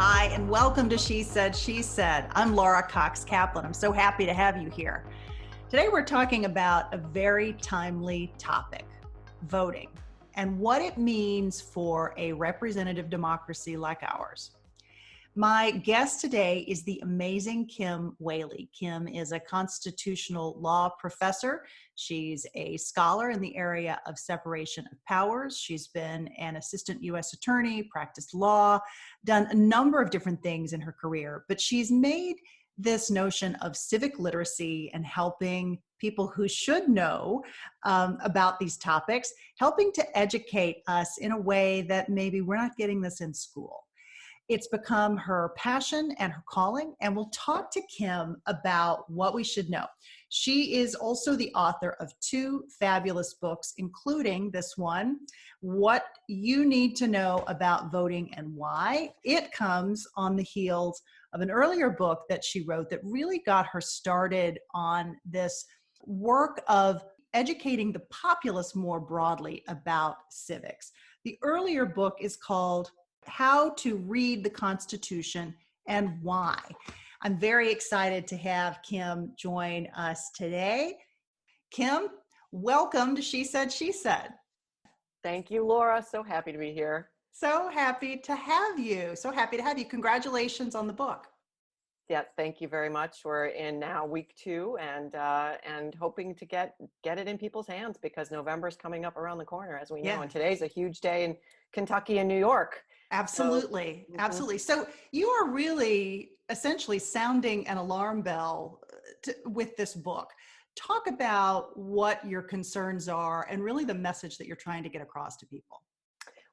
Hi, and welcome to She Said, She Said. I'm Laura Cox Kaplan. I'm so happy to have you here. Today, we're talking about a very timely topic, voting, and what it means for a representative democracy like ours. My guest today is the amazing Kim Wehle. Kim is a constitutional law professor. She's a scholar in the area of separation of powers. She's been an assistant U.S. attorney, practiced law, done a number of different things in her career, but she's made this notion of civic literacy and helping people who should know about these topics, helping to educate us in a way that maybe we're not getting this in school. It's become her passion and her calling, and we'll talk to Kim about what we should know. She is also the author of two fabulous books, including this one, What You Need to Know About Voting and Why. It comes on the heels of an earlier book that she wrote that really got her started on this work of educating the populace more broadly about civics. The earlier book is called How to Read the Constitution and Why. I'm very excited to have Kim join us today. Kim, welcome to She Said, She Said. Thank you, Laura. So happy to be here. So happy to have you. So happy to have you. Congratulations on the book. Yeah, thank you very much. We're in now week 2 and hoping to get it in people's hands because November is coming up around the corner, as we know. Yeah. And today's a huge day in Kentucky and New York. Absolutely. Absolutely. So you are really essentially sounding an alarm bell with this book. Talk about what your concerns are and really the message that you're trying to get across to people.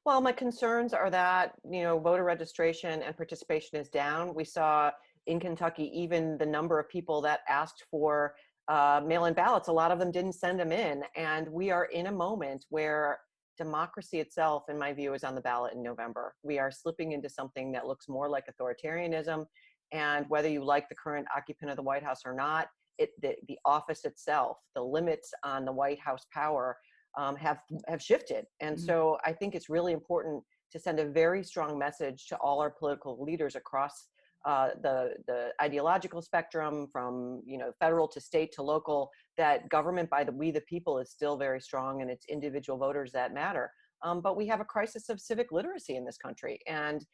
Well, my concerns are that, voter registration and participation is down. We saw in Kentucky, even the number of people that asked for mail-in ballots, a lot of them didn't send them in. And we are in a moment where democracy itself, in my view, is on the ballot in November. We are slipping into something that looks more like authoritarianism. And whether you like the current occupant of the White House or not, the office itself, the limits on the White House power have shifted. And so I think it's really important to send a very strong message to all our political leaders across the ideological spectrum, from federal to state to local, that government by we the people is still very strong, and it's individual voters that matter. But we have a crisis of civic literacy in this country, and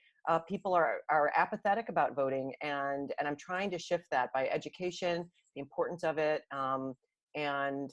people are apathetic about voting, and I'm trying to shift that by education, the importance of it, and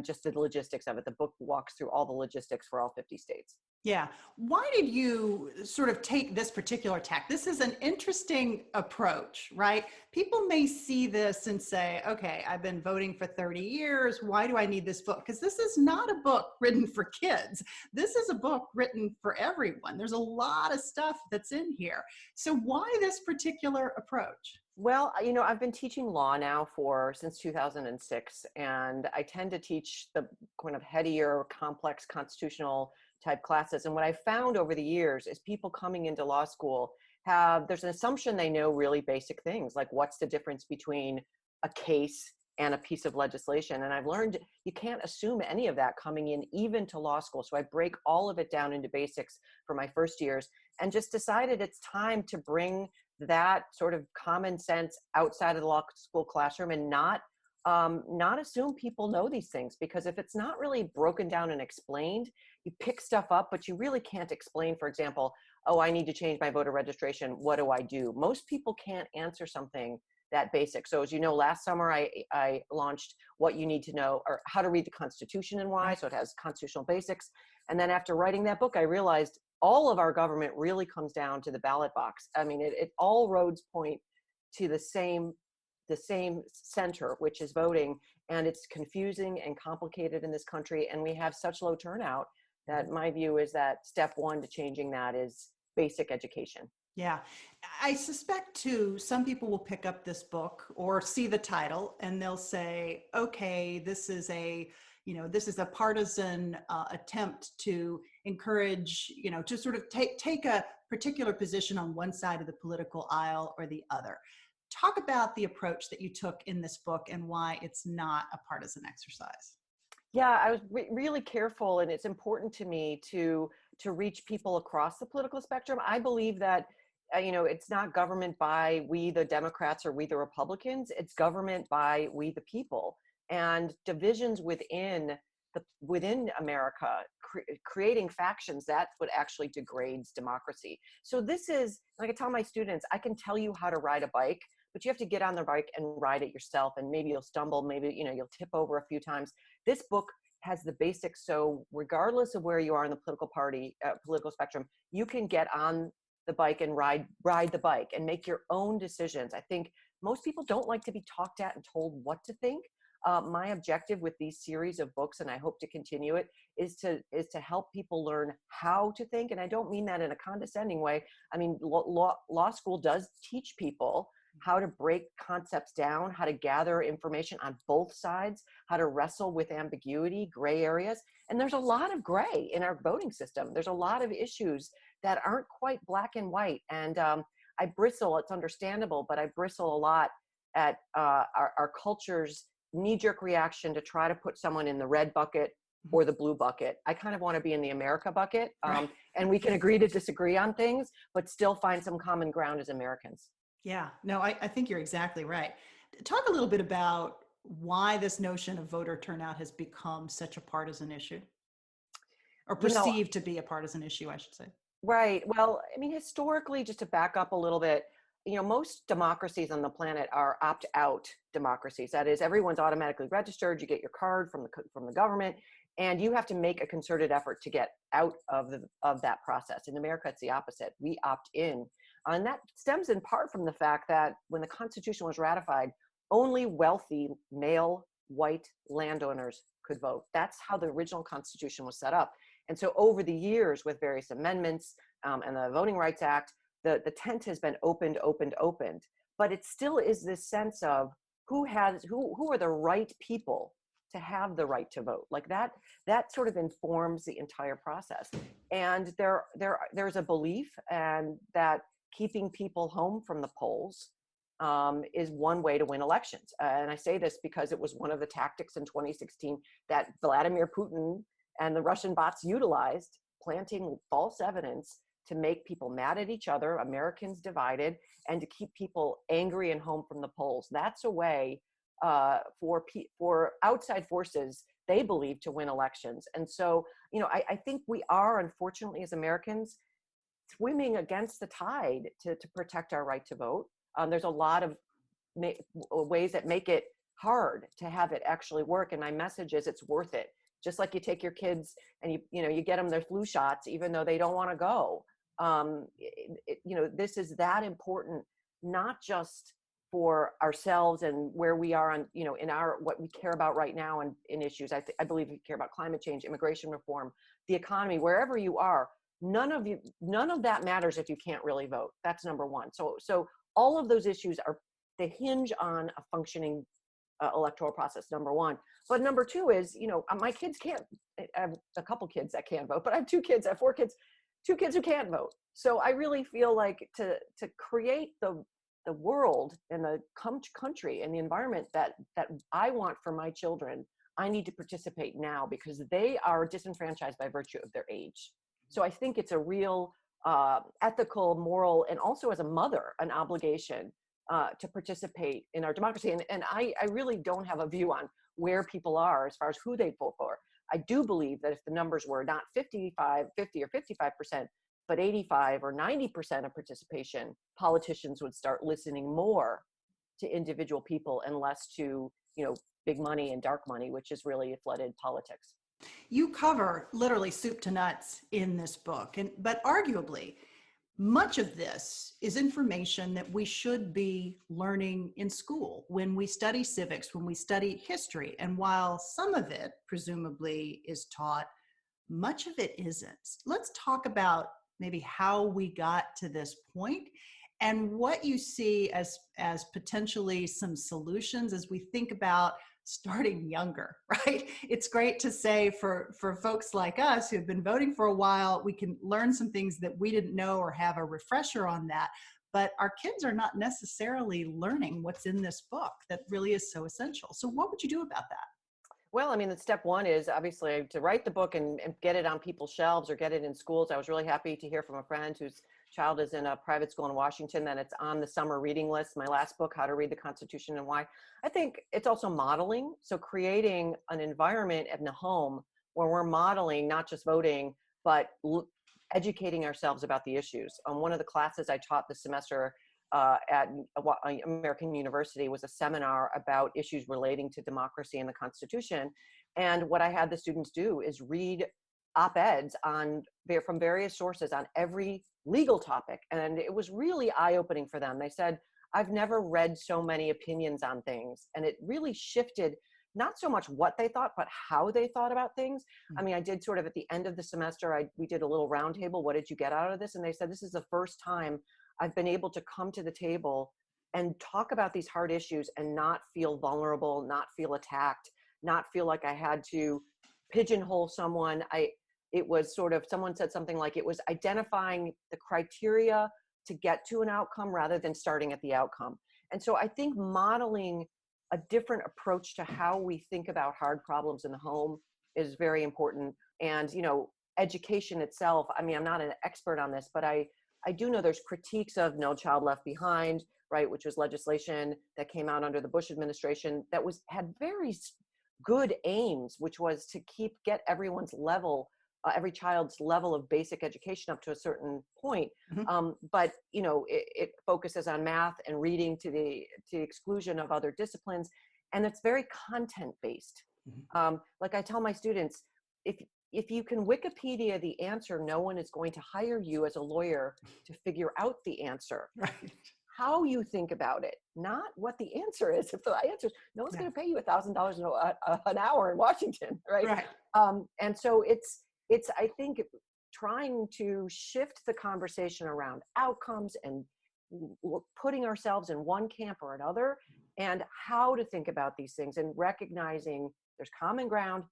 just the logistics of it. The book walks through all the logistics for all 50 states. Yeah. Why did you sort of take this particular tack? This is an interesting approach, right? People may see this and say, okay, I've been voting for 30 years. Why do I need this book? Because this is not a book written for kids. This is a book written for everyone. There's a lot of stuff that's in here. So why this particular approach? Well, I've been teaching law now since 2006, and I tend to teach the kind of headier, complex constitutional type classes. And what I found over the years is people coming into law school there's an assumption they know really basic things, like what's the difference between a case and a piece of legislation. And I've learned you can't assume any of that coming in, even to law school. So I break all of it down into basics for my first years, and just decided it's time to bring that sort of common sense outside of the law school classroom, and not assume people know these things. Because if it's not really broken down and explained, you pick stuff up, but you really can't explain, for example, oh, I need to change my voter registration. What do I do? Most people can't answer something that basic. So as you know, last summer I launched What You Need to Know, or How to Read the Constitution and Why. So it has constitutional basics. And then after writing that book, I realized all of our government really comes down to the ballot box. I mean, it all roads point to the same center, which is voting. And it's confusing and complicated in this country. And we have such low turnout that my view is that step one to changing that is basic education. Yeah. I suspect too, some people will pick up this book or see the title and they'll say, okay, this is a partisan attempt to encourage, to sort of take a particular position on one side of the political aisle or the other. Talk about the approach that you took in this book and why it's not a partisan exercise. Yeah, I was really careful, and it's important to me to reach people across the political spectrum. I believe that it's not government by we, the Democrats, or we, the Republicans. It's government by we, the people. And divisions within America, creating factions, that's what actually degrades democracy. So this is, like I tell my students, I can tell you how to ride a bike, but you have to get on the bike and ride it yourself. And maybe you'll stumble, maybe, you'll tip over a few times. This book has the basics. So regardless of where you are in the political spectrum, you can get on the bike and ride the bike and make your own decisions. I think most people don't like to be talked at and told what to think. My objective with these series of books, and I hope to continue it, is to help people learn how to think. And I don't mean that in a condescending way. I mean, law school does teach people how to break concepts down, how to gather information on both sides, how to wrestle with ambiguity, gray areas. And there's a lot of gray in our voting system. There's a lot of issues that aren't quite black and white. And I bristle, it's understandable, but I bristle a lot at our culture's knee-jerk reaction to try to put someone in the red bucket or the blue bucket. I kind of want to be in the America bucket, and we can agree to disagree on things, but still find some common ground as Americans. Yeah, no, I think you're exactly right. Talk a little bit about why this notion of voter turnout has become such a partisan issue, or perceived to be a partisan issue, I should say. Right. Well, I mean, historically, just to back up a little bit, most democracies on the planet are opt-out democracies. That is, everyone's automatically registered. You get your card from the government, and you have to make a concerted effort to get out of that process. In America, it's the opposite. We opt in. And that stems in part from the fact that when the Constitution was ratified, only wealthy male white landowners could vote. That's how the original Constitution was set up. And so over the years, with various amendments and the Voting Rights Act, the tent has been opened, but it still is this sense of who are the right people to have the right to vote. Like that sort of informs the entire process. And there's a belief and that keeping people home from the polls is one way to win elections. And I say this because it was one of the tactics in 2016 that Vladimir Putin and the Russian bots utilized, planting false evidence to make people mad at each other, Americans divided, and to keep people angry and home from the polls. That's a way for outside forces, they believe, to win elections. And so, I think we are, unfortunately, as Americans, swimming against the tide to protect our right to vote. There's a lot of ways that make it hard to have it actually work. And my message is it's worth it. Just like you take your kids and you get them their flu shots, even though they don't want to go. This is that important, not just for ourselves and where we are on, in what we care about right now and in issues. I believe we care about climate change, immigration reform, the economy, wherever you are. None of that matters if you can't really vote. That's number one. So all of those issues they hinge on a functioning electoral process, number one. But number two is, my kids can't, I have a couple kids that can't vote, but I have two kids, I have 4 kids, 2 kids who can't vote. So I really feel like to create the world and the country and the environment that I want for my children, I need to participate now because they are disenfranchised by virtue of their age. So I think it's a real ethical, moral, and also as a mother, an obligation to participate in our democracy. And I really don't have a view on where people are as far as who they vote for. I do believe that if the numbers were not 50 or 55%, but 85 or 90% of participation, politicians would start listening more to individual people and less to, big money and dark money, which is really flooded politics. You cover literally soup to nuts in this book, but arguably, much of this is information that we should be learning in school when we study civics, when we study history. And while some of it presumably is taught, much of it isn't. Let's talk about maybe how we got to this point and what you see as potentially some solutions as we think about starting younger, right? It's great to say for folks like us who've been voting for a while, we can learn some things that we didn't know or have a refresher on that. But our kids are not necessarily learning what's in this book that really is so essential. So what would you do about that? Well, I mean, the step one is obviously to write the book and get it on people's shelves or get it in schools. I was really happy to hear from a friend who's child is in a private school in Washington, then it's on the summer reading list. My last book, How to Read the Constitution and Why. I think it's also modeling. So creating an environment in the home where we're modeling, not just voting, but educating ourselves about the issues. One of the classes I taught this semester at American University was a seminar about issues relating to democracy and the Constitution. And what I had the students do is read op-eds from various sources on every legal topic. And it was really eye-opening for them. They said, I've never read so many opinions on things. And it really shifted not so much what they thought, but how they thought about things. I mean, I did sort of at the end of the semester, we did a little roundtable. What did you get out of this? And they said, this is the first time I've been able to come to the table and talk about these hard issues and not feel vulnerable, not feel attacked, not feel like I had to pigeonhole someone. It was sort of, someone said something like, it was identifying the criteria to get to an outcome rather than starting at the outcome. And so I think modeling a different approach to how we think about hard problems in the home is very important. And, education itself, I mean, I'm not an expert on this, but I do know there's critiques of No Child Left Behind, right, which was legislation that came out under the Bush administration that had very good aims, which was to get everyone's level, every child's level of basic education up to a certain point. But it focuses on math and reading to the exclusion of other disciplines, and it's very content based. Like I tell my students, if you can Wikipedia the answer, no one is going to hire you as a lawyer to figure out the answer. Right. How you think about it, not what the answer is. If the answer is, no one's going to pay you $1,000 an hour in Washington, right? And so it's I think trying to shift the conversation around outcomes and putting ourselves in one camp or another, and how to think about these things, and recognizing there's common ground,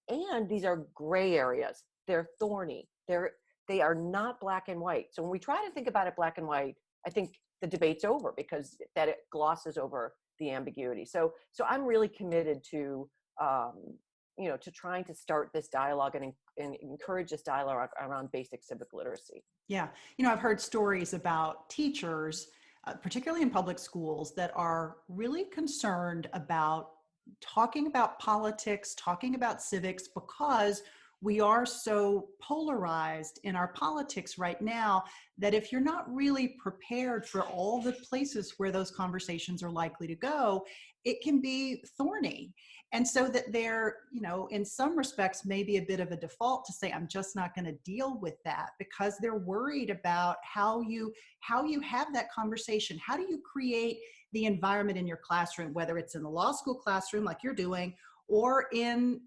and these are gray areas. They're thorny. They are not black and white. So when we try to think about it black and white, I think the debate's over, because that it glosses over the ambiguity. So I'm really committed to to trying to start this dialogue and encourage this dialogue around basic civic literacy. Yeah. I've heard stories about teachers, particularly in public schools, that are really concerned about talking about politics, talking about civics, because we are so polarized in our politics right now that if you're not really prepared for all the places where those conversations are likely to go, it can be thorny. And so that they're, in some respects, maybe a bit of a default to say, I'm just not going to deal with that, because they're worried about how you have that conversation. How do you create the environment in your classroom, whether it's in the law school classroom like you're doing, or in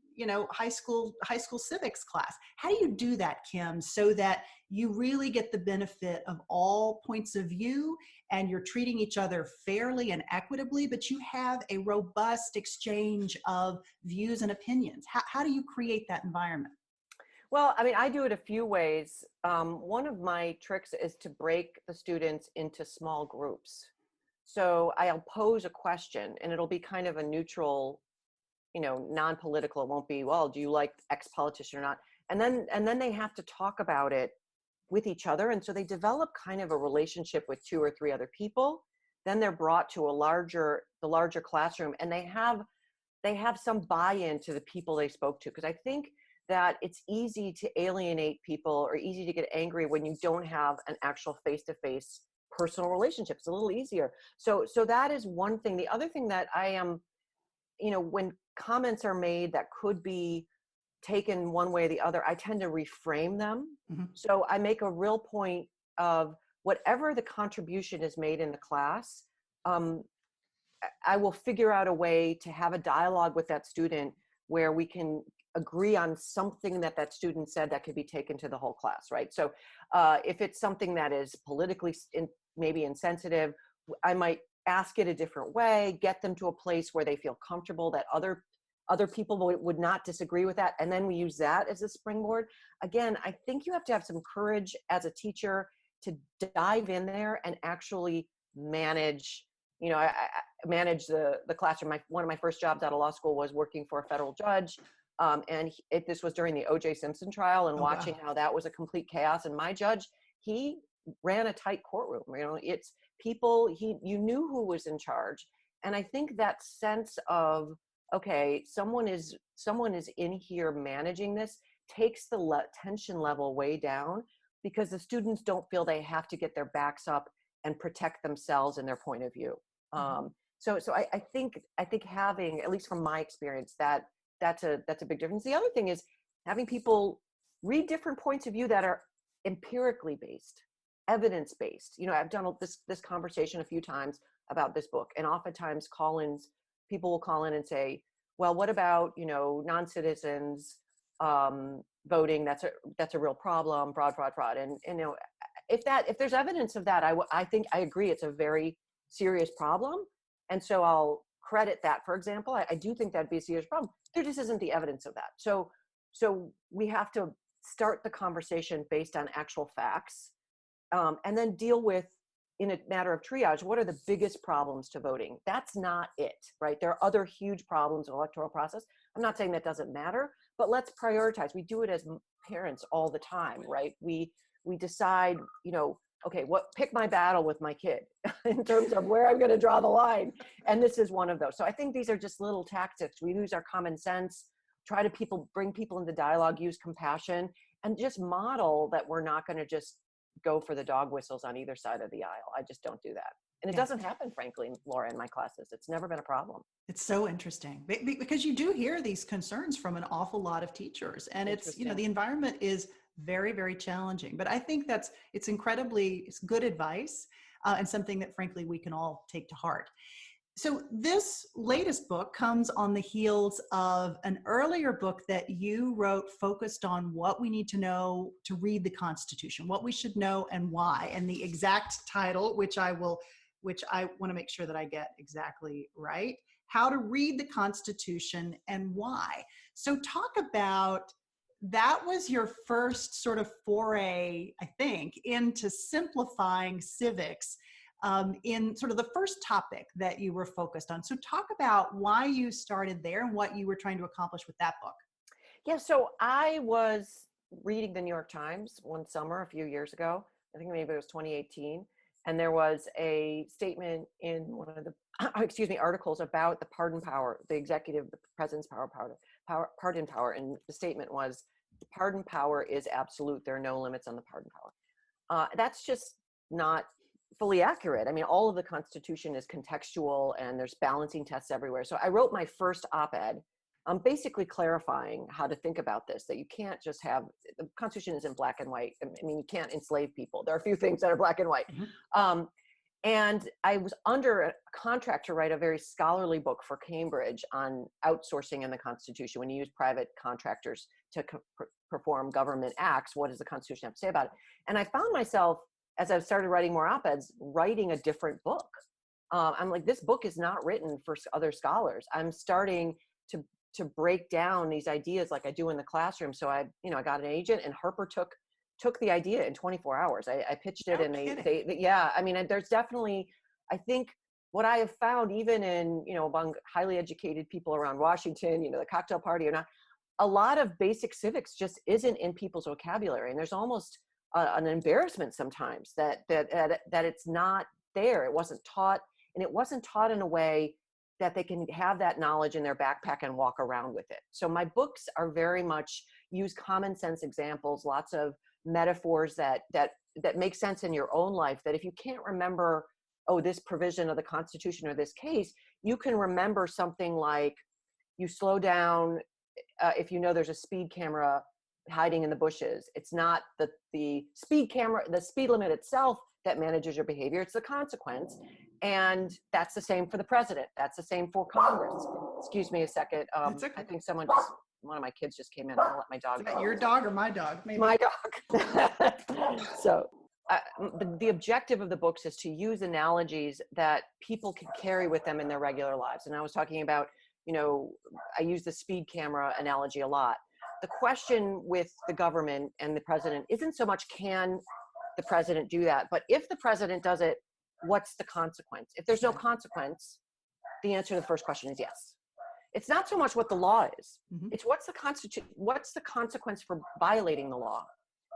high school civics class? How do you do that, Kim, so that you really get the benefit of all points of view and you're treating each other fairly and equitably, but you have a robust exchange of views and opinions? How do you create that environment? Well, I mean, I do it a few ways. One of my tricks is to break the students into small groups. So I'll pose a question, and it'll be kind of a neutral, non-political. It won't be, well, do you like X politician or not? And then they have to talk about it with each other. And so they develop kind of a relationship with 2 or 3 other people. Then they're brought to the larger classroom, and they have some buy-in to the people they spoke to. Because I think that it's easy to alienate people, or easy to get angry when you don't have an actual face-to-face personal relationship. It's a little easier. So that is one thing. The other thing that I am, when comments are made that could be taken one way or the other, I tend to reframe them. So I make a real point of whatever the contribution is made in the class, I will figure out a way to have a dialogue with that student where we can agree on something that student said that could be taken to the whole class, right? So if it's something that is politically maybe insensitive, I might ask it a different way, get them to a place where they feel comfortable that other people would not disagree with that. And then we use that as a springboard. Again, I think you have to have some courage as a teacher to dive in there and actually manage, I manage the classroom. One of my first jobs out of law school was working for a federal judge. And this was during the O.J. Simpson trial, and watching how that was a complete chaos. And my judge, he ran a tight courtroom. It's people, you knew who was in charge. And I think that sense of, okay, someone is in here managing this takes the tension level way down, because the students don't feel they have to get their backs up and protect themselves and their point of view. So I think having, at least from my experience, that's a big difference. The other thing is having people read different points of view that are empirically based, evidence-based. I've done this conversation a few times about this book, and oftentimes people will call in and say, well, what about, non-citizens voting? That's a real problem, fraud. And if there's evidence of that, I think I agree it's a very serious problem. And so I'll credit that. For example, I do think that'd be a serious problem. There just isn't the evidence of that. So we have to start the conversation based on actual facts, and then deal with, in a matter of triage, what are the biggest problems to voting? That's not it, right? There are other huge problems in the electoral process. I'm not saying that doesn't matter, but let's prioritize. We do it as parents all the time, right? We decide, okay, pick my battle with my kid in terms of where I'm going to draw the line. And this is one of those. So I think these are just little tactics. We use our common sense, try to bring people into dialogue, use compassion, and just model that we're not going to just go for the dog whistles on either side of the aisle. I just don't do that. And it doesn't happen, frankly, Laura, in my classes. It's never been a problem. It's so interesting because you do hear these concerns from an awful lot of teachers, and it's, the environment is very, very challenging, but I think it's good advice, and something that frankly we can all take to heart. So this latest book comes on the heels of an earlier book that you wrote focused on what we need to know to read the Constitution, what we should know and why. And the exact title, which I want to make sure that I get exactly right, How to Read the Constitution and Why. So talk about, that was your first sort of foray, I think, into simplifying civics, in sort of the first topic that you were focused on. So talk about why you started there and what you were trying to accomplish with that book. Yeah, so I was reading the New York Times one summer a few years ago. I think maybe it was 2018. And there was a statement in one of the articles about the pardon power, the president's pardon power. And the statement was, the pardon power is absolute. There are no limits on the pardon power. That's just not fully accurate. I mean, all of the Constitution is contextual, and there's balancing tests everywhere. So I wrote my first op-ed, basically clarifying how to think about this, that you can't just have, the Constitution isn't black and white. I mean, you can't enslave people. There are a few things that are black and white. Mm-hmm. And I was under a contract to write a very scholarly book for Cambridge on outsourcing in the Constitution. When you use private contractors to perform government acts, what does the Constitution have to say about it? And I found myself, as I've started writing more op-eds, writing a different book. I'm like, this book is not written for other scholars. I'm starting to break down these ideas like I do in the classroom. So I got an agent, and Harper took the idea in 24 hours. I pitched it, and they yeah, I mean, there's definitely, I think what I have found, even in, among highly educated people around Washington, the cocktail party or not, a lot of basic civics just isn't in people's vocabulary. And there's almost an embarrassment sometimes that it's not there. It wasn't taught, and it wasn't taught in a way that they can have that knowledge in their backpack and walk around with it. So my books are very much use common sense examples, lots of metaphors that make sense in your own life, that if you can't remember, this provision of the Constitution or this case, you can remember something like, you slow down if there's a speed camera hiding in the bushes. It's not the speed limit itself that manages your behavior, it's the consequence. And that's the same for the president. That's the same for Congress. Excuse me a second. Okay. I think one of my kids just came in. I'll let my dog. Is that your dog or my dog? Maybe. My dog. So the objective of the books is to use analogies that people can carry with them in their regular lives. And I was talking about, I use the speed camera analogy a lot. The question with the government and the president isn't so much, can the president do that? But if the president does it, what's the consequence? If there's no consequence, the answer to the first question is yes. It's not so much what the law is. Mm-hmm. It's what's the consequence for violating the law.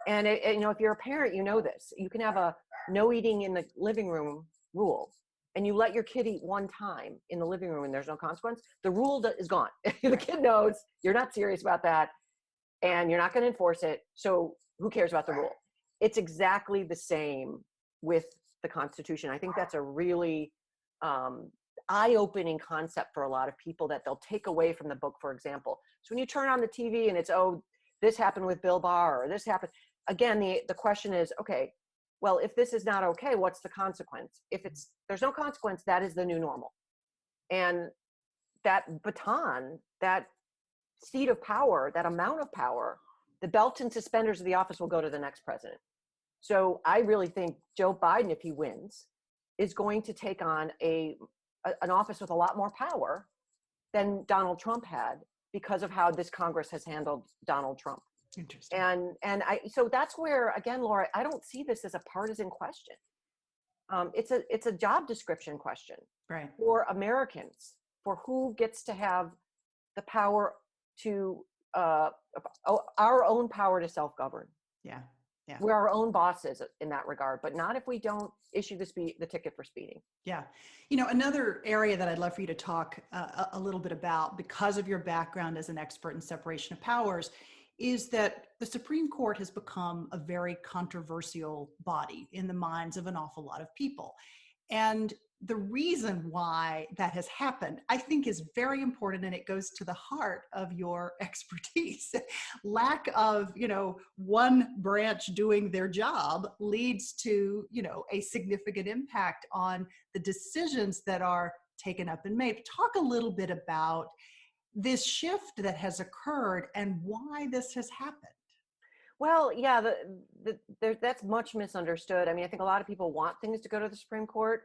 And if you're a parent, you know this. You can have a no eating in the living room rule, and you let your kid eat one time in the living room and there's no consequence. The rule is gone. The kid knows you're not serious about that, and you're not going to enforce it. So who cares about the rule? It's exactly the same with the Constitution. I think that's a really eye-opening concept for a lot of people that they'll take away from the book, for example. So when you turn on the TV and it's, oh, this happened with Bill Barr, or this happened, again, the question is, okay, well, if this is not okay, what's the consequence? If there's no consequence, that is the new normal. And that baton, that seat of power, that amount of power, the belt and suspenders of the office will go to the next president. So I really think Joe Biden, if he wins, is going to take on an office with a lot more power than Donald Trump had, because of how this Congress has handled Donald Trump. Interesting. So that's where, again, Laura, I don't see this as a partisan question. It's a job description question, right, for Americans, for who gets to have the power to our own power to self-govern. Yeah. Yeah. We're our own bosses in that regard, but not if we don't issue the ticket for speeding. Yeah. Another area that I'd love for you to talk a little bit about, because of your background as an expert in separation of powers, is that the Supreme Court has become a very controversial body in the minds of an awful lot of people. And the reason why that has happened, I think, is very important, and it goes to the heart of your expertise. Lack of, one branch doing their job leads to, a significant impact on the decisions that are taken up and made. Talk a little bit about this shift that has occurred and why this has happened. Well, yeah, that's much misunderstood. I mean, I think a lot of people want things to go to the Supreme Court.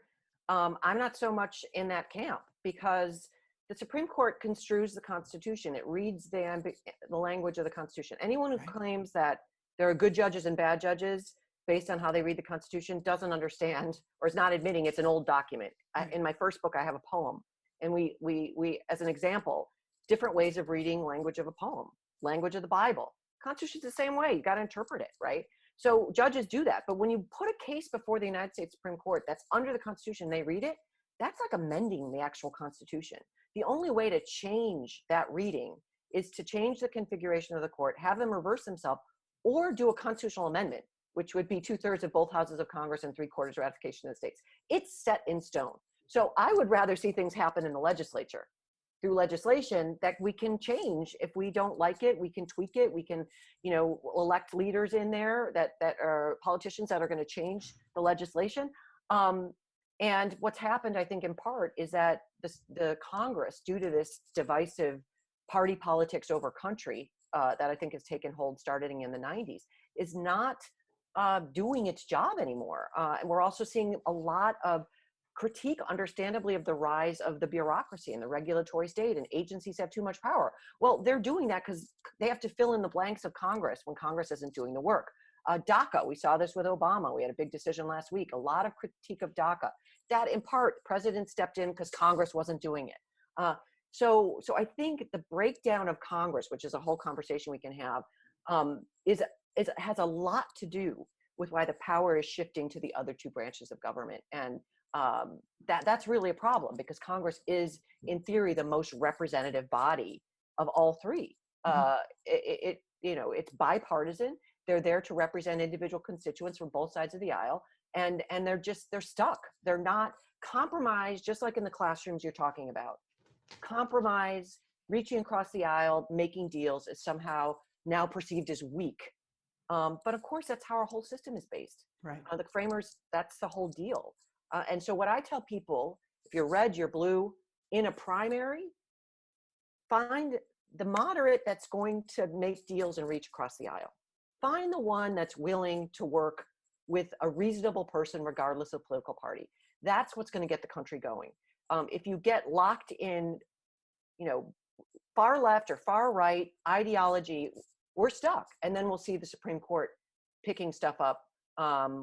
I'm not so much in that camp, because the Supreme Court construes the Constitution. It reads the language of the Constitution. Anyone who claims that there are good judges and bad judges based on how they read the Constitution doesn't understand, or is not admitting it's an old document. In my first book, I have a poem, and we as an example, different ways of reading language of a poem, language of the Bible. Constitution's the same way. You got to interpret it, right? So judges do that. But when you put a case before the United States Supreme Court that's under the Constitution, they read it, that's like amending the actual Constitution. The only way to change that reading is to change the configuration of the court, have them reverse themselves, or do a constitutional amendment, which would be 2/3 of both houses of Congress and 3/4 ratification of the states. It's set in stone. So I would rather see things happen in the legislature through legislation that we can change. If we don't like it, we can tweak it. We can, elect leaders in there that are politicians that are going to change the legislation. And what's happened, I think, in part, is that the Congress, due to this divisive party politics over country that I think has taken hold starting in the 90s, is not doing its job anymore. And we're also seeing a lot of critique, understandably, of the rise of the bureaucracy and the regulatory state, and agencies have too much power. Well, they're doing that because they have to fill in the blanks of Congress when Congress isn't doing the work. DACA, we saw this with Obama. We had a big decision last week, a lot of critique of DACA. That, in part, the president stepped in because Congress wasn't doing it. So I think the breakdown of Congress, which is a whole conversation we can have, has a lot to do with why the power is shifting to the other two branches of government. And that's really a problem, because Congress is, in theory, the most representative body of all three. It's bipartisan. They're there to represent individual constituents from both sides of the aisle, and they're stuck. They're not compromised, just like in the classrooms you're talking about. Compromise, reaching across the aisle, making deals is somehow now perceived as weak. But of course, that's how our whole system is based. Right. The framers, that's the whole deal. And so what I tell people, if you're red, you're blue, in a primary, find the moderate that's going to make deals and reach across the aisle. Find the one that's willing to work with a reasonable person, regardless of political party. That's what's going to get the country going. If you get locked in, far left or far right ideology, we're stuck. And then we'll see the Supreme Court picking stuff up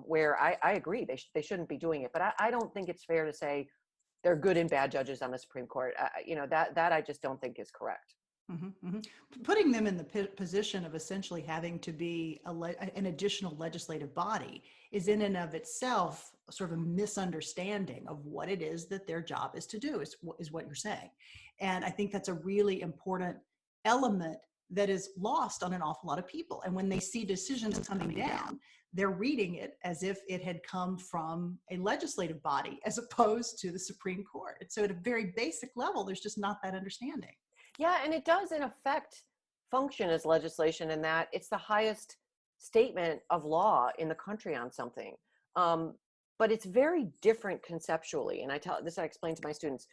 where I agree they shouldn't be doing it. But I don't think it's fair to say they're good and bad judges on the Supreme Court. That I just don't think is correct. Mhm, mhm. Putting them in the position of essentially having to be an additional legislative body is in and of itself sort of a misunderstanding of what it is that their job is to do, is what you're saying. And I think that's a really important element that is lost on an awful lot of people. And when they see decisions coming down, they're reading it as if it had come from a legislative body as opposed to the Supreme Court. And so at a very basic level, there's just not that understanding. Yeah, and it does in effect function as legislation in that it's the highest statement of law in the country on something. Um, but it's very different conceptually. And I explain to my students,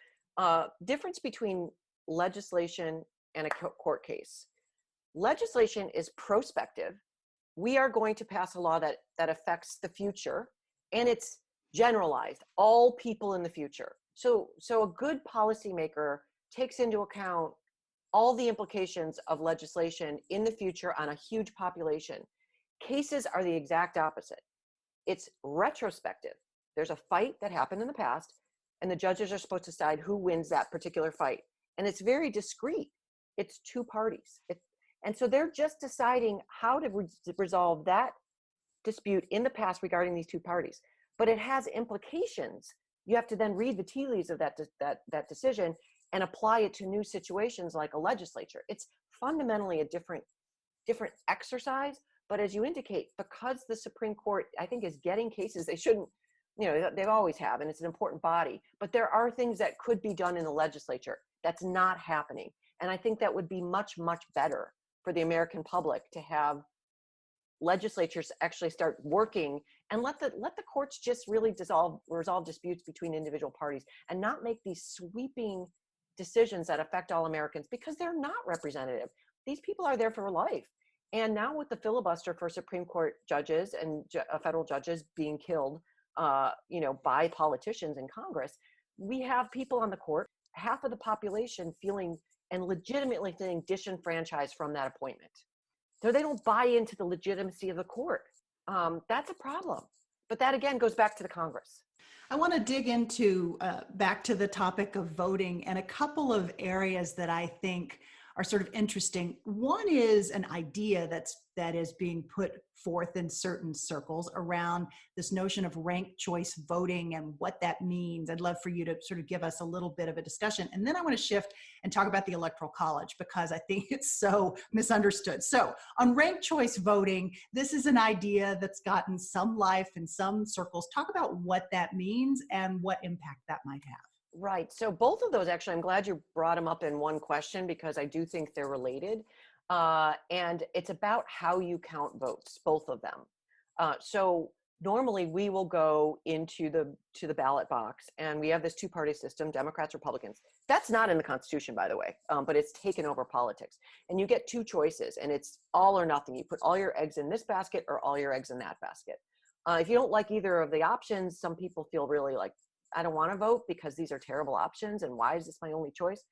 difference between legislation and a court case. Legislation is prospective. We are going to pass a law that affects the future, and it's generalized, all people in the future. So a good policymaker takes into account all the implications of legislation in the future on a huge population. Cases are the exact opposite. It's retrospective. There's a fight that happened in the past, and the judges are supposed to decide who wins that particular fight. And it's very discrete. It's two parties. And so they're just deciding how to resolve that dispute in the past regarding these two parties. But it has implications. You have to then read the tea leaves of that decision and apply it to new situations like a legislature. It's fundamentally a different exercise. But as you indicate, because the Supreme Court, I think, is getting cases they shouldn't, they always have, and it's an important body. But there are things that could be done in the legislature that's not happening. And I think that would be much, much better for the American public to have legislatures actually start working and let the courts just really resolve disputes between individual parties and not make these sweeping decisions that affect all Americans, because they're not representative. These people are there for life. And now with the filibuster for Supreme Court judges and federal judges being killed, by politicians in Congress, we have people on the court, half of the population feeling and legitimately feeling disenfranchised from that appointment. So they don't buy into the legitimacy of the court. That's a problem. But that again goes back to the Congress. I want to dig into back to the topic of voting and a couple of areas that I think are sort of interesting. One is an idea that is being put forth in certain circles around this notion of ranked choice voting and what that means. I'd love for you to sort of give us a little bit of a discussion. And then I want to shift and talk about the Electoral College, because I think it's so misunderstood. So on ranked choice voting, this is an idea that's gotten some life in some circles. Talk about what that means and what impact that might have. Right. So both of those, actually, I'm glad you brought them up in one question, because I do think they're related. And it's about how you count votes, both of them. So normally we will go into the ballot box, and we have this two-party system, Democrats, Republicans. That's not in the Constitution, by the way, but it's taken over politics. And you get two choices, and it's all or nothing. You put all your eggs in this basket or all your eggs in that basket. If you don't like either of the options, some people feel really like, I don't want to vote because these are terrible options, and why is this my only choice?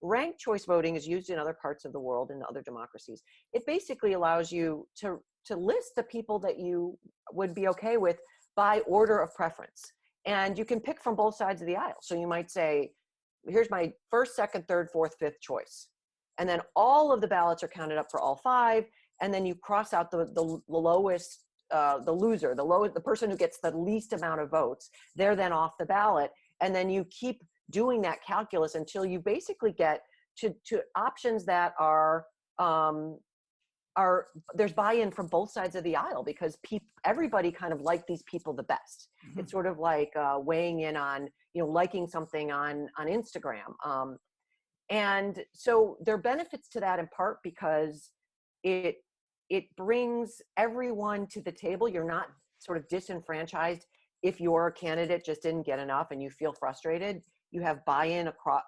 Ranked choice voting is used in other parts of the world, in other democracies. It basically allows you to list the people that you would be okay with by order of preference. And you can pick from both sides of the aisle. So you might say, here's my first, second, third, fourth, fifth choice. And then all of the ballots are counted up for all five. And then you cross out the lowest, the loser, the person who gets the least amount of votes. They're then off the ballot. And then you keep doing that calculus until you basically get to options that are there's buy-in from both sides of the aisle, because everybody kind of like these people the best. Mm-hmm. It's sort of like weighing in on, liking something on Instagram. And so there are benefits to that, in part because it brings everyone to the table. You're not sort of disenfranchised if your candidate just didn't get enough and you feel frustrated. You have buy-in across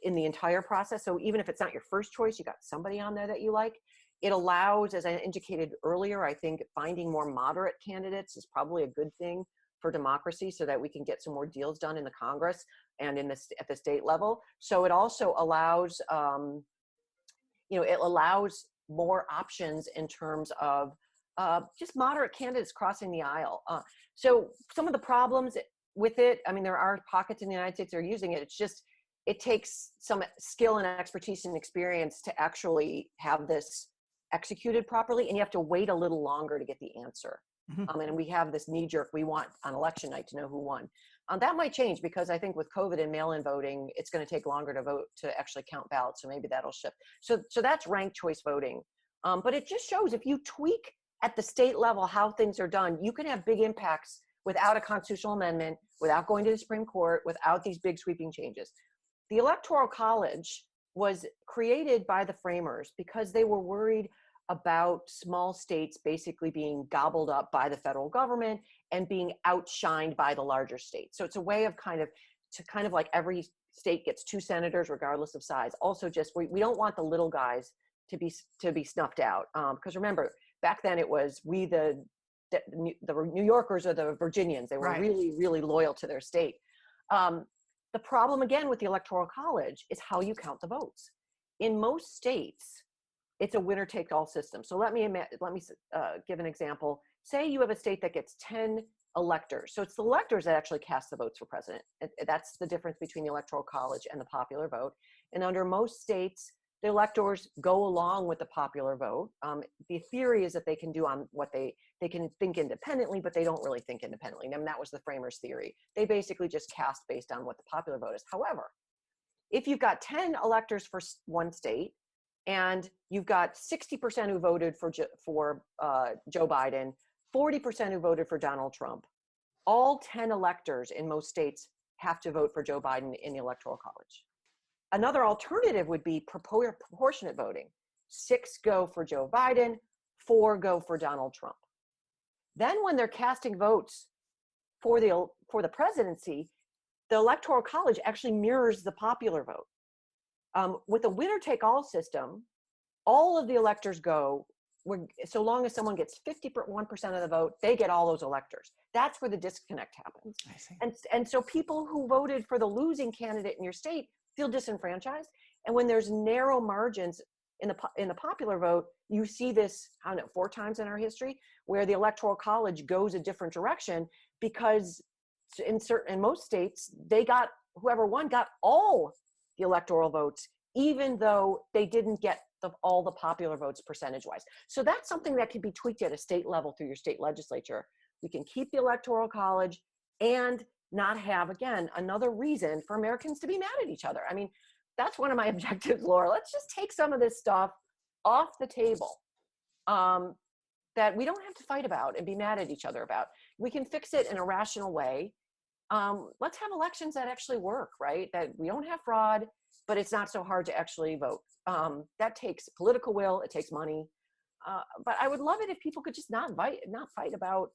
in the entire process. So even if it's not your first choice, you got somebody on there that you like. It allows, as I indicated earlier, I think finding more moderate candidates is probably a good thing for democracy, so that we can get some more deals done in the Congress and at the state level. So it also allows, it allows more options in terms of just moderate candidates crossing the aisle. So some of the problems with it, I mean, there are pockets in the United States that are using it. It's just, it takes some skill and expertise and experience to actually have this executed properly, and you have to wait a little longer to get the answer. And we have this knee jerk, we want on election night to know who won. That might change, because I think with COVID and mail-in voting, it's going to take longer to vote to actually count ballots. So maybe that'll shift. So that's ranked choice voting. But it just shows, if you tweak at the state level how things are done, you can have big impacts without a constitutional amendment, without going to the Supreme Court, without these big sweeping changes. The Electoral College was created by the framers because they were worried about small states basically being gobbled up by the federal government and being outshined by the larger states. So it's a way of kind of like every state gets 2 senators regardless of size. Also, just we don't want the little guys to be snuffed out, because remember, back then it was the New Yorkers or the Virginians. They were Right. really, really loyal to their state. The problem again with the Electoral College is how you count the votes. In most states, it's a winner take all system. So let me give an example. Say you have a state that gets 10 electors. So it's the electors that actually cast the votes for president. That's the difference between the Electoral College and the popular vote. And under most states, the electors go along with the popular vote. The theory is that they can do on what they can think independently, but they don't really think independently. I mean, that was the framers' theory. They basically just cast based on what the popular vote is. However, if you've got 10 electors for one state, and you've got 60% who voted for Joe Biden, 40% who voted for Donald Trump, all 10 electors in most states have to vote for Joe Biden in the Electoral College. Another alternative would be proportionate voting. 6 go for Joe Biden, 4 go for Donald Trump. Then when they're casting votes for the presidency, the Electoral College actually mirrors the popular vote. With a winner-take-all system, all of the electors go, so long as someone gets 51% of the vote, they get all those electors. That's where the disconnect happens. I see. And so people who voted for the losing candidate in your state feel disenfranchised. And when there's narrow margins in the popular vote, you see this, I don't know, 4 times in our history, where the Electoral College goes a different direction, because in most states, whoever won got all the electoral votes, even though they didn't get all the popular votes percentage-wise. So that's something that can be tweaked at a state level through your state legislature. We can keep the Electoral College and not have, again, another reason for Americans to be mad at each other. I mean, that's one of my objectives, Laura. Let's just take some of this stuff off the table that we don't have to fight about and be mad at each other about. We can fix it in a rational way. Let's have elections that actually work, right? That we don't have fraud, but it's not so hard to actually vote. That takes political will, it takes money. But I would love it if people could just not fight about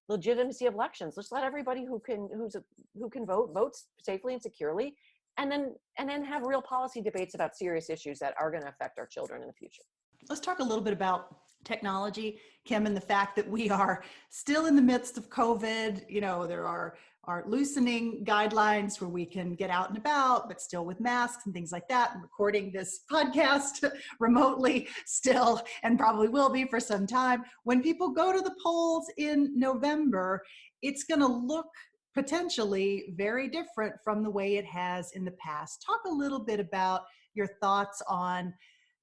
legitimacy of elections. Let's let everybody who can vote safely and securely, and then have real policy debates about serious issues that are going to affect our children in the future. Let's talk a little bit about technology, Kim, and the fact that we are still in the midst of COVID. You know, there are loosening guidelines where we can get out and about, but still with masks and things like that. I'm recording this podcast remotely still, and probably will be for some time. When people go to the polls in November, it's going to look potentially very different from the way it has in the past. Talk a little bit about your thoughts on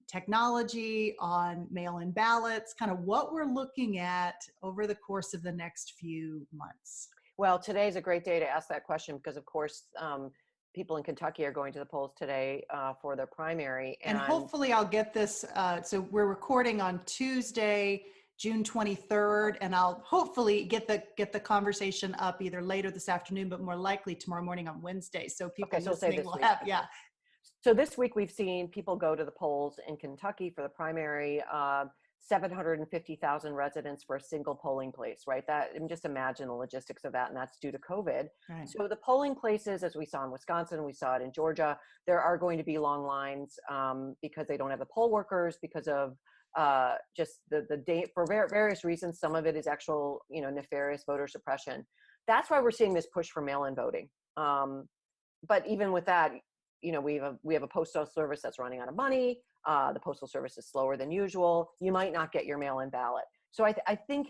technology, on mail-in ballots, kind of what we're looking at over the course of the next few months. Well, today is a great day to ask that question, because of course, people in Kentucky are going to the polls today for their primary. And hopefully I'll get this, so we're recording on Tuesday, June 23rd, and I'll hopefully get the conversation up either later this afternoon, but more likely tomorrow morning on Wednesday. So people listening will have, yeah. So this week we've seen people go to the polls in Kentucky for the primary, 750,000 residents for a single polling place, right? That, and just imagine the logistics of that, and that's due to COVID. Right. So the polling places, as we saw in Wisconsin, we saw it in Georgia, there are going to be long lines because they don't have the poll workers, because of just the date, for various reasons. Some of it is actual, nefarious voter suppression. That's why we're seeing this push for mail-in voting. But even with that, we have a postal service that's running out of money. The postal service is slower than usual. You might not get your mail-in ballot. So I think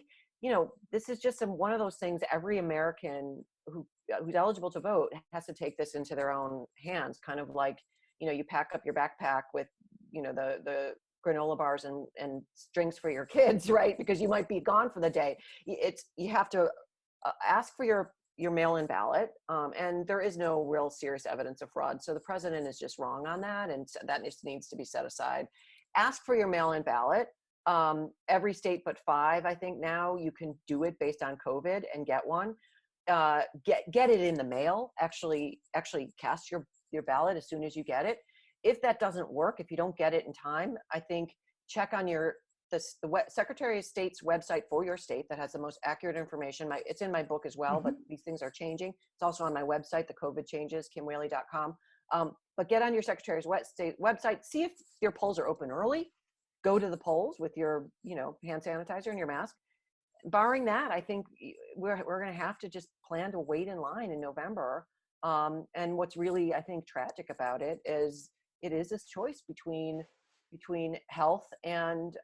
this is just one of those things every American who's eligible to vote has to take this into their own hands, kind of like, you pack up your backpack with, the granola bars and drinks for your kids, right? Because you might be gone for the day. You have to ask for your mail-in ballot, and there is no real serious evidence of fraud. So the president is just wrong on that, and that just needs to be set aside. Ask for your mail-in ballot. Every state but 5, I think now you can do it based on COVID and get one. Get it in the mail. Actually cast your ballot as soon as you get it. If that doesn't work, if you don't get it in time, I think check on the Secretary of State's website for your state that has the most accurate information. It's in my book as well, but these things are changing. It's also on my website, the COVID Changes, kimwehle.com. But get on your Secretary's state website, see if your polls are open early. Go to the polls with your, hand sanitizer and your mask. Barring that, I think we're going to have to just plan to wait in line in November. And what's really, I think, tragic about it is this choice between health and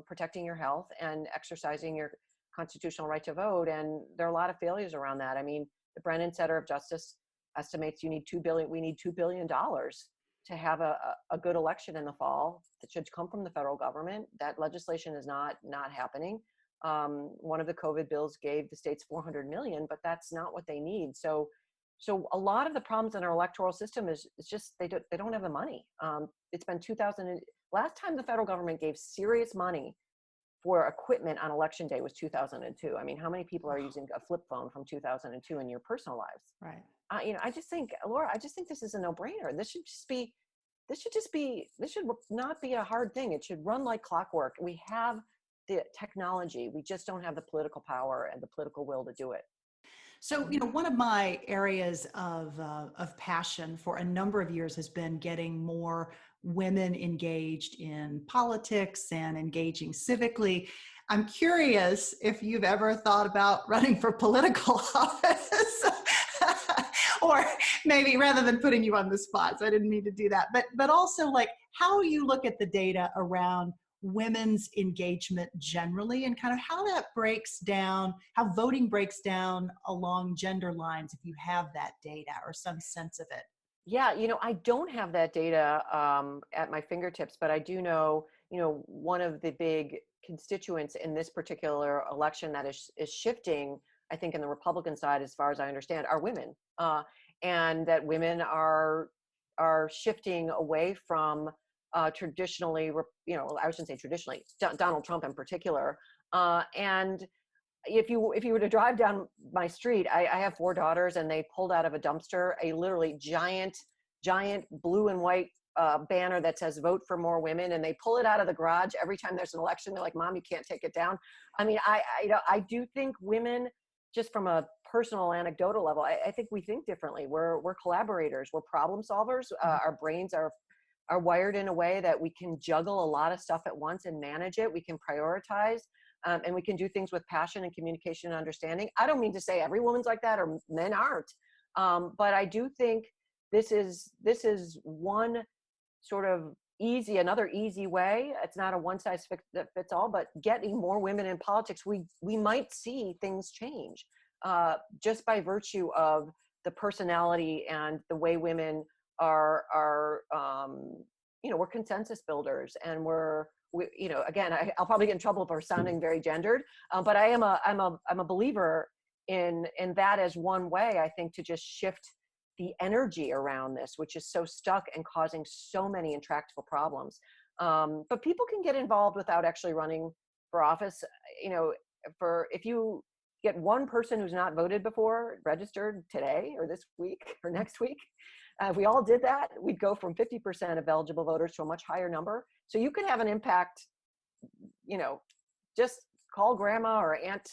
protecting your health and exercising your constitutional right to vote. And there are a lot of failures around that. I mean, the Brennan Center of Justice estimates we need $2 billion to have a good election in the fall that should come from the federal government. That legislation is not happening. One of the COVID bills gave the states $400 million, but that's not what they need. So a lot of the problems in our electoral system is just they don't have the money. It's been 2000. Last time the federal government gave serious money for equipment on election day was 2002. I mean, how many people are using a flip phone from 2002 in your personal lives? Right. I just think, Laura, this is a no-brainer. This should not be a hard thing. It should run like clockwork. We have the technology. We just don't have the political power and the political will to do it. So, one of my areas of passion for a number of years has been getting more women engaged in politics and engaging civically. I'm curious if you've ever thought about running for political office, or maybe rather than putting you on the spot, so I didn't mean to do that, but also like how you look at the data around women's engagement generally and kind of how that breaks down, how voting breaks down along gender lines, if you have that data or some sense of it. Yeah, I don't have that data at my fingertips, but I do know, one of the big constituents in this particular election that is shifting, I think, in the Republican side, as far as I understand, are women, and that women are shifting away from traditionally, I shouldn't say traditionally, Donald Trump in particular. And if you were to drive down my street, I have 4 daughters, and they pulled out of a dumpster a literally giant blue and white banner that says "Vote for More Women," and they pull it out of the garage every time there's an election. They're like, "Mom, you can't take it down." I mean, I do think women, just from a personal anecdotal level, I think we think differently. We're collaborators. We're problem solvers. Our brains are wired in a way that we can juggle a lot of stuff at once and manage it. We can prioritize, and we can do things with passion and communication and understanding. I don't mean to say every woman's like that or men aren't, but I do think this is one sort of another easy way. It's not a one size fits all, but getting more women in politics, we might see things change just by virtue of the personality and the way women are we're consensus builders, and again, I'll probably get in trouble for sounding very gendered, but I'm a believer in that as one way, I think, to just shift the energy around this, which is so stuck and causing so many intractable problems. But people can get involved without actually running for office. If you get one person who's not voted before registered today or this week or next week, if we all did that, we'd go from 50% of eligible voters to a much higher number. So you could have an impact, just call grandma or Aunt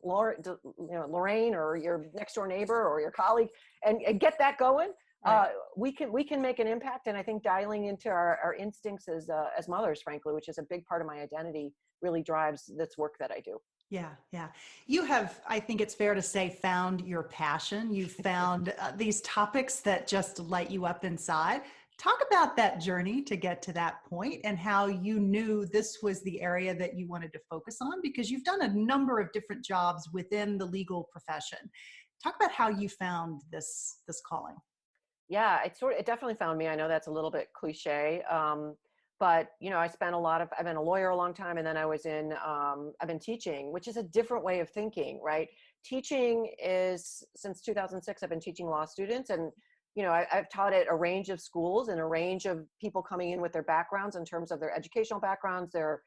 Lorraine or your next door neighbor or your colleague and get that going. Right. We can make an impact. And I think dialing into our instincts as mothers, frankly, which is a big part of my identity, really drives this work that I do. Yeah. You have, I think it's fair to say, found your passion. You found these topics that just light you up inside. Talk about that journey to get to that point and how you knew this was the area that you wanted to focus on, because you've done a number of different jobs within the legal profession. Talk about how you found this calling. Yeah, it definitely found me. I know that's a little bit cliche. But I've been a lawyer a long time, and then I've been teaching, which is a different way of thinking, right? Teaching is, since 2006, I've been teaching law students, and I've taught at a range of schools and a range of people coming in with their backgrounds in terms of their educational backgrounds, their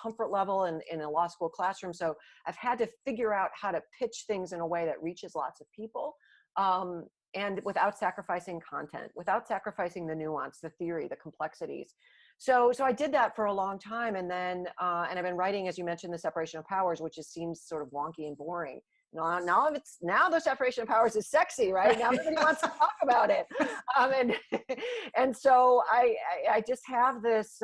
comfort level in a law school classroom. So I've had to figure out how to pitch things in a way that reaches lots of people. And without sacrificing content, without sacrificing the nuance, the theory, the complexities. So I did that for a long time. And then, and I've been writing, as you mentioned, the separation of powers, which just seems sort of wonky and boring. Now the separation of powers is sexy, right? Now everybody wants to talk about it. And so I just have this,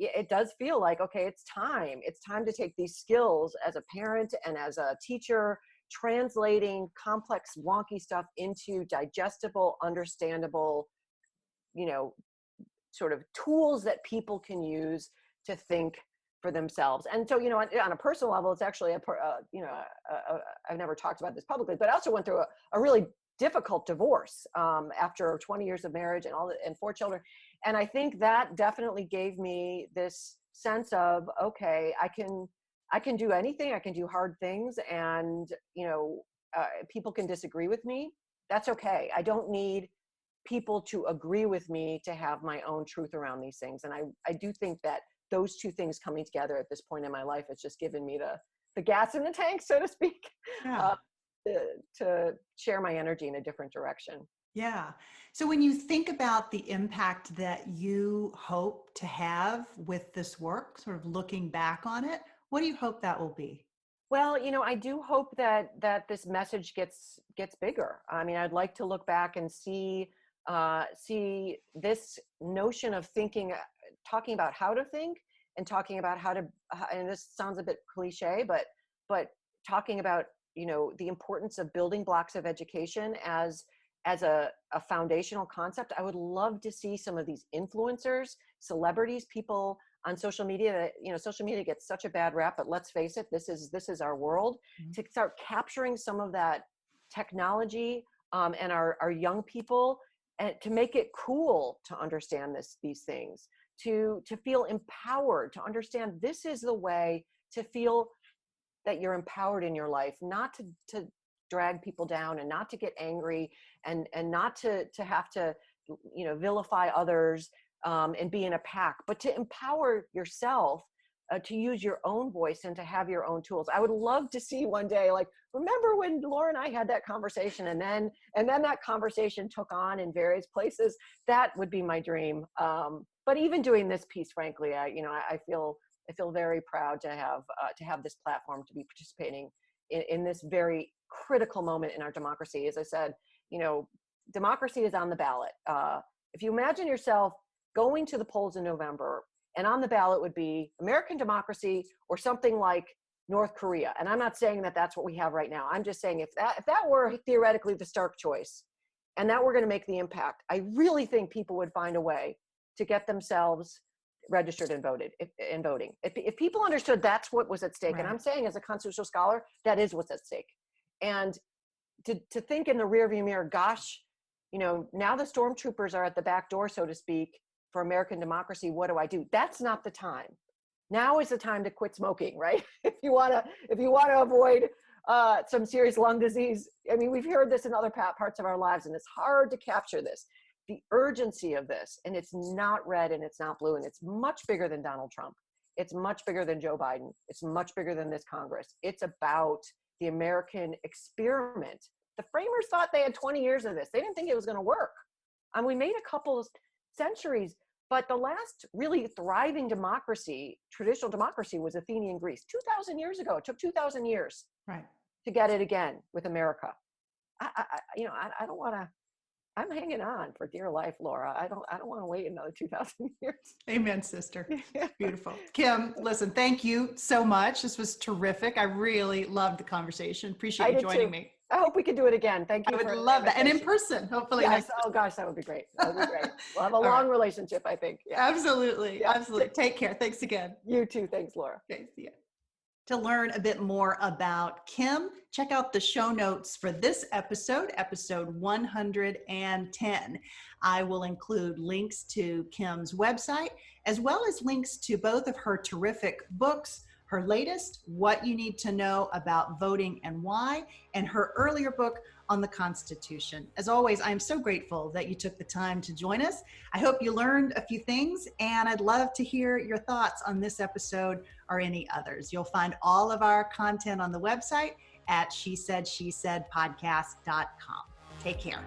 it does feel like, okay, it's time to take these skills as a parent and as a teacher, translating complex, wonky stuff into digestible, understandable, sort of tools that people can use to think for themselves. And so, on a personal level, it's actually I've never talked about this publicly, but I also went through a really difficult divorce after 20 years of marriage and 4 children. And I think that definitely gave me this sense of, okay, I can do anything. I can do hard things, and people can disagree with me. That's okay. I don't need people to agree with me to have my own truth around these things. And I do think that those two things coming together at this point in my life has just given me the gas in the tank, so to speak, Yeah. To share my energy in a different direction. Yeah. So when you think about the impact that you hope to have with this work, sort of looking back on it, what do you hope that will be? Well, I do hope that this message gets bigger. I mean, I'd like to look back and see this notion of thinking, talking about how to think, and talking about how to, and this sounds a bit cliche, but talking about, the importance of building blocks of education as a foundational concept. I would love to see some of these influencers, celebrities, people on social media that, social media gets such a bad rap, but let's face it, this is our world, to start capturing some of that technology, and our young people, and to make it cool to understand these things, to feel empowered, to understand this is the way to feel that you're empowered in your life, not to drag people down, and not to get angry, and not to have to, vilify others, and be in a pack, but to empower yourself, to use your own voice and to have your own tools. I would love to see one day, like, remember when Laura and I had that conversation, and then that conversation took on in various places. That would be my dream. But even doing this piece, frankly, I feel very proud to have this platform, to be participating in this very critical moment in our democracy. As I said, democracy is on the ballot. If you imagine yourself going to the polls in November, and on the ballot would be American democracy or something like North Korea. And I'm not saying that that's what we have right now. I'm just saying if that were theoretically the stark choice, and that we're going to make the impact, I really think people would find a way to get themselves registered and voting. If people understood that's what was at stake, Right. and I'm saying as a constitutional scholar, that is what's at stake. And to think in the rearview mirror, gosh, now the stormtroopers are at the back door, so to speak, for American democracy. What do I do? That's not the time. Now is the time to quit smoking, right? If you want to avoid some serious lung disease. I mean, we've heard this in other parts of our lives, and it's hard to capture this. The urgency of this, and it's not red and it's not blue, and it's much bigger than Donald Trump. It's much bigger than Joe Biden. It's much bigger than this Congress. It's about the American experiment. The framers thought they had 20 years of this. They didn't think it was going to work. And we made a couple of centuries, but the last really thriving democracy, traditional democracy, was Athenian Greece 2,000 years ago. It took 2,000 years Right. to get it again with America. I don't want to. I'm hanging on for dear life, Laura. I don't want to wait another 2,000 years. Amen, sister. Beautiful. Kim, listen, thank you so much. This was terrific. I really loved the conversation. Appreciate you joining me. I hope we can do it again. Thank you. I would for love that. And in invitation. person, hopefully. Yes. Oh gosh, that would be great. That would be great. We'll have a All long right. relationship, I think. Yeah. Absolutely. Yeah. Absolutely. Take care. Thanks again. You too. Thanks, Laura. Okay. See ya. To learn a bit more about Kim, check out the show notes for this episode, episode 110. I will include links to Kim's website, as well as links to both of her terrific books, her latest, What You Need to Know About Voting and Why, and her earlier book on the Constitution. As always, I'm so grateful that you took the time to join us. I hope you learned a few things, and I'd love to hear your thoughts on this episode or any others. You'll find all of our content on the website at shesaidshesaispodcast.com. Take care.